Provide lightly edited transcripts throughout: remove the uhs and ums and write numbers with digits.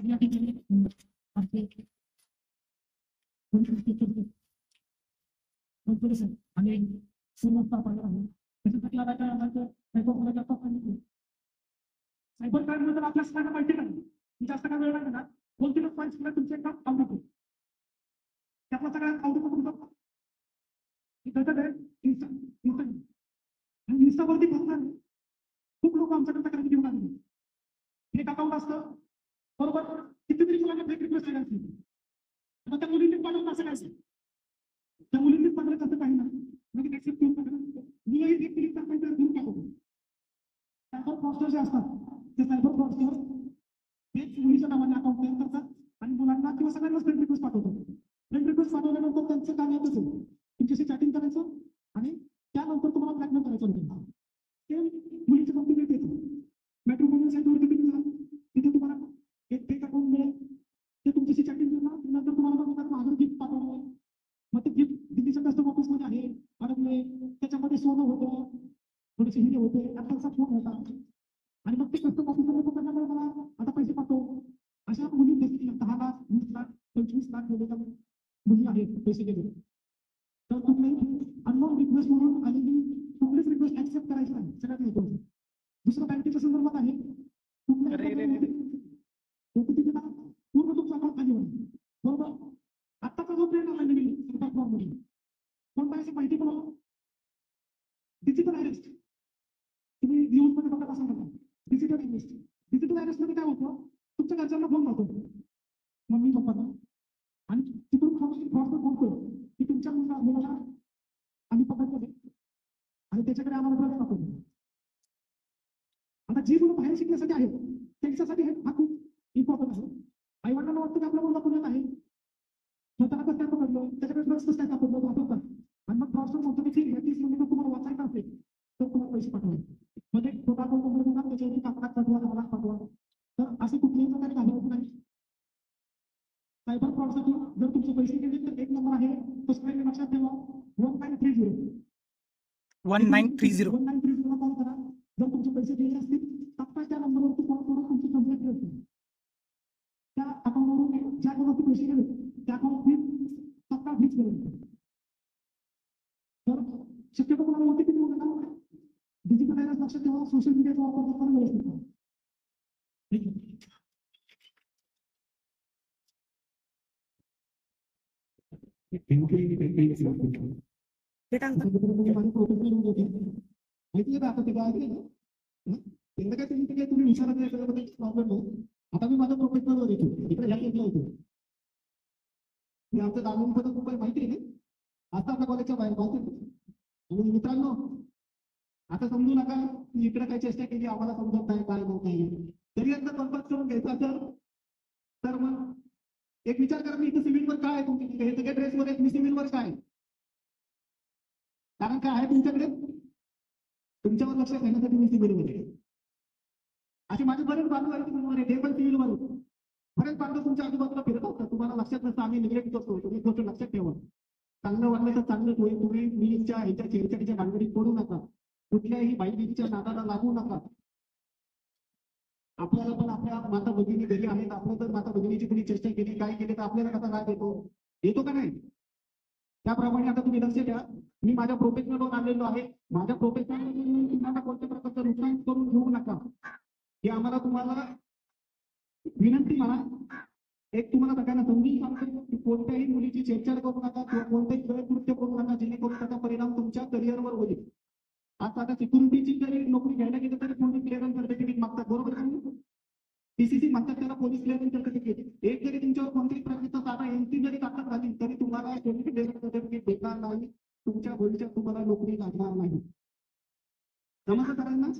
या ठिकाणी आपले आणि सुरुवात आपण त्याच्यासाठी सायबर क्राईम बद्दल आपल्या सगळ्यांना माहिती नाही, जास्त काय वेळ नाही ना, 2-3 पॉईंट्स तुमचे एकदम आवडतो. त्यातला सगळ्यात आवडतो तुमचा घटक आहे इन्स्टा. आणि इन्स्टावरती खूप लोक आमच्याकडे तक्रारी घेऊन आले. एक अकाउंट असतं, बरोबर कितीतरी मुलांना फेक रिक्वेस्ट आली असते. आता त्या मुलींनी पाठवलं असं काय असेल, त्या मुलींनीच पाठवलं तसं काही नाही, म्हणजे एक्सेप्ट करून टाकलं. मी एक क्लिक करता घेऊन टाकतो. सायबर फ्रॉडस्टर जे असतात ते सायबर फ्रॉडस्टर तेच मुलीच्या नावाने अकाउंट तयार करतात आणि मुलांना किंवा सगळ्यांनाच फ्रेंड रिक्वेस्ट पाठवतात. फ्रेंड रिक्वेस्ट पाठवल्यानंतर त्यांचं काम येतच आहे तुमच्याशी चॅटिंग करायचं आणि त्यानंतर तुम्हाला ब्लॅकमेल करायचं होतं. ते मुलीच्या बाबतीत येतं. मॅट्रिमोनियल साईटवरती तुम्ही जा, तिथे तुम्हाला एक फेक अकाउंट मिळेल, ते तुमच्याशी चॅटिंग करणार, नंतर तुम्हाला बघतात माझं गिफ्ट पाठवलं, मग ते गिफ्ट दिल्लीच्या कस्टम ऑफिसमध्ये आहे अडकले, त्याच्यामध्ये सोनं होतं, थोडेसे हिरे होते, ऍपलचा फोन होता आणि मग ते कस्टम ऑफिसरने पकडल्यामुळे मला आता पैसे पाठव. अशा मुली देखील 10 लाख 20 लाख 25 लाख गेलेल्या मुली आहेत पैसे गेले. तर तुम्ही अननोन रिक्वेस्ट म्हणून आलेली कुठलीच रिक्वेस्ट ऍक्सेप्ट करायची नाही, सगळ्यात महत्त्वाचं. दुसरं बँकेच्या संदर्भात आहे, पूर्ण तुमचा अकाउंट खाली होईल, बरोबर. आत्ताचा जो ट्रेंड आला नवीन सरकार फॉर्ममध्ये कोणता अशी माहिती पण डिजिटल अरेस्ट. तुम्ही न्यूज मध्ये बघत असाल ना, डिजिटल अरेस्ट. डिजिटल अरेस्ट मध्ये काय होतं, तुमच्या घरच्यांना फोन जातो, मम्मी पप्पांना, आणि तिथून फ्रॉडस्टर फोन करतो की तुमच्या मुलाला आम्ही पकडले आणि त्याच्याकडे आम्हाला प्रश्न दाखवतो. आता जी मुलं बाहेर शिकण्यासाठी आहेत त्यांच्यासाठी हा खूप इम्पॉर्टंट आहे. आई वडिलांना वाटतं की आपल्या मुलगा पुण्यात आहे, स्वतःला कसं काय पकडलं, त्याच्याकडे ड्रग्स कसं काय सापडलं दाखवतात आणि मग फ्रॉडस्टर म्हणतो की ठीक आहे 30 मिनिटं तुम्हाला वाचायचं असेल तर तुम्हाला पैसे पाठवायचे, म्हणजे छोटा अकाउंट देणार त्याच्यावरती 5 लाख पाठवा 10 लाख पाठवा. तर असे कुठल्याही प्रकारे घालवायचं नाही. सायबर फ्रॉडसाठी जर तुमचे पैसे गेले तर एक नंबर आहे, तो सगळ्यांनी लक्षात ठेवा, 1930 1930 कॉल करा. जर तुमचे पैसे गेले असतील तत्काळ त्या नंबरवरती कॉल करून तुमची कंप्लेंट करतो. त्या अकाउंटवरून ज्या अकाउंटवरती पैसे गेले त्या अकाउंट तत्काळ फ्रीज करून. तर शक्यतो तुम्हाला ओटीपी देऊ नका. डिजिटल अरेस्ट लक्षात ठेवा, सोशल मीडियाचा वापर करताना व्यवस्थित करा. ठीक आहे. तुम्ही विचारत नाही प्रॉब्लेम नाही. आता मी माझ्या प्रोफेशनलवर येतो, इकडे ह्या केसला होतो मी. आमचं दानवेंबद्दल तुम्हाला माहिती आहे ना, आता आपल्या कॉलेजच्या बाहेर माहिती. आणि मित्रांनो आता समजू नका की इकडे काय चेष्टा केली आम्हाला समजत नाही काय होत नाही. तरी एकदा कन्फर्म करून घ्यायचं असेल तर मग एक विचार करा, मी इथं सिव्हिलवर काय आहे तुमच्या हे सगळ्या ड्रेसवर आहे, मी सिव्हिलवर काय, कारण काय आहे तुमच्याकडे, तुमच्यावर लक्ष ठेवण्यासाठी मी सिव्हिलवर आहे. असे माझे बरेच बांधव आहेत सिव्हिलवर आहे, ते पण सिव्हिलवर आहे. बरेच बांधव तुमच्या आजूबाजूला फिरत असतात, तुम्हाला लक्षात नसतं, आम्ही निग्लेक्ट करतो. तुम्ही गोष्ट लक्षात ठेवा, चांगलं वाटलं तर चांगलं होईल. तुम्ही मीच्या ह्याच्या चेडच्या भानगडीत पडू नका, कुठल्याही बाईबीच्या नादाला लागू नका. आपल्याला पण आपल्या माता भगिनी घरी आहेत, आपल्या तर माता भगिनीची कोणी चेष्टा केली काय केली तर आपल्याला कसा राग येतो का नाही. त्याप्रमाणे आता तुम्ही लक्ष द्या, मी माझ्या प्रोफेशनलवर आलेलो आहे. माझ्या प्रोफेशनल तुम्हाला कोणत्या प्रकारचं नुकसान करून घेऊ नका हे आम्हाला तुम्हाला विनंती म्हणा. एक तुम्हाला सगळ्यांना समजून सांगतो की कोणत्याही मुलीची छेडछाड करू नका किंवा कोणत्याही गैरकृत्य करू नका जेणेकरून त्याचा परिणाम तुमच्या करिअरवर होईल. आता सिक्युरिटीची जरी नोकरी घ्यायला गेलं तरी पोलीस क्लिअरन्स सर्टिफिकेट मागतात, बरोबर आहे. पीसीसी म्हणतात त्याला, पोलीस क्लिअरन्स सर्टिफिकेट. एक जरी तुमच्यावर कोणत्याही प्रकारचा साधा एनसी जरी दाखल झाली तरी तुम्हाला पोलीस क्लिअरन्स सर्टिफिकेट भेटणार नाही, तुमच्या भविष्यात तुम्हाला नोकरी लागणार नाही. समजलं सगळ्यांना.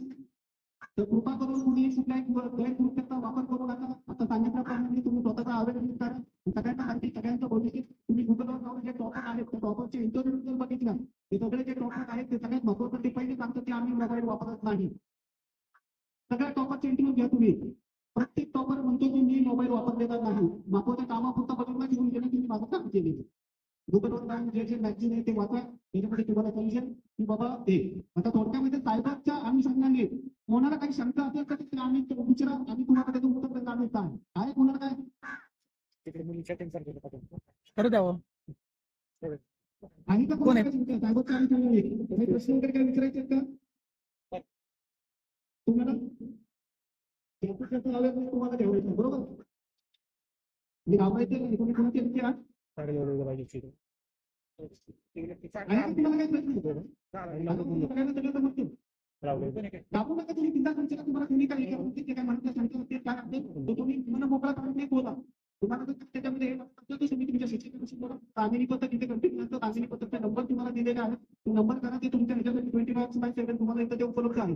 तर कृपा करून कुणी कुठल्याही गैरकृत्याचा वापर करू नका. आता सांगितल्याप्रमाणे तुम्ही स्वतःचा अवेअरनेस करा. सगळ्यांना माहिती, सगळ्यांचं भविष्य. तुम्ही गुगलवर जाऊन जे टॉपर आहेत त्या टॉपरचे इंटरव्ह्यू जर बघितला, ते सगळे जे टॉपर आहेत ते सगळ्यात महत्त्वाचं ते पहिले सांगतात की आम्ही मोबाईल वापरत नाही. सगळ्या टॉपरचे इंटरव्ह्यू घ्या तुम्ही, प्रत्येक टॉपर म्हणतो की मी मोबाईल वापरलेला नाही. महत्त्वाच्या कामापुरता बघितला घेऊन गेले तुम्ही माझं काम केले. गुगलवर जाऊन जे मॅगझिन आहे ते वाचा, त्याच्यामध्ये तुम्हाला समजेल की बाबा ते. आता थोडक्यामध्ये सायबरच्या अनुषंगाने कोणाला काही शंका असेल तर ते आम्ही विचारा, आम्ही तुम्हाला त्याचं उत्तर द्यायला आम्ही काय आहे कोणाला काय तिकडे मुलीच्या टेन्शन करू द्यावं. आणि का कोण आहे? साहेबांचं आम्ही काही काही प्रश्न वगैरे काय विचारायचे आहेत का तुम्हाला? तुम्हाला ठेवायचं बरोबर. मी घाबरायचे नाही, तुम्ही कोणती व्यक्ती आहात? आणि तुम्हाला काही प्रश्न सगळ्यांना सगळं समजतील. घाबरू नका तुम्ही, चिंता करू नका. तुम्हाला तुम्ही काय जे काय म्हणतात सांगते काय असेल तो तुम्ही मन मोकळा करून ते बोला. तुम्हाला जर त्याच्यामध्ये हे नसतं तर तुम्ही तुमच्या शिक्षकांशी बोला. कामिनी पद्धत इथे कंटिन्यू असतं. कामिनी पद्धतचा नंबर तुम्हाला दिलेला आहे, तो नंबर करा. ते तुमच्या ह्याच्यासाठी 24/7 तुम्हाला इथं ते उपलब्ध आहे.